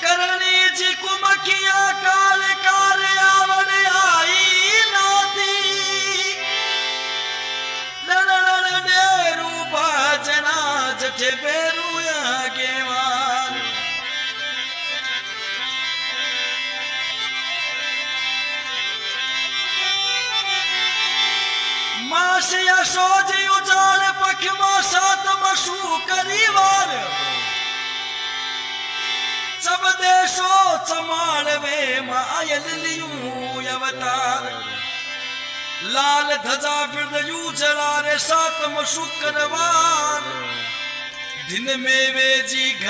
करणी जी कुमकिया काल काल आवड़ आई नाती लड़न डेरू बाजना जठे बेरू गेवान मासिया सोजी उजाड़ पखमा सात मशू करीवार सब देशो चमाड़वे मायल लियूं अवतार लाल धजा बिरदयू जलारे सातम शुक्रवार दिन में वे जी घर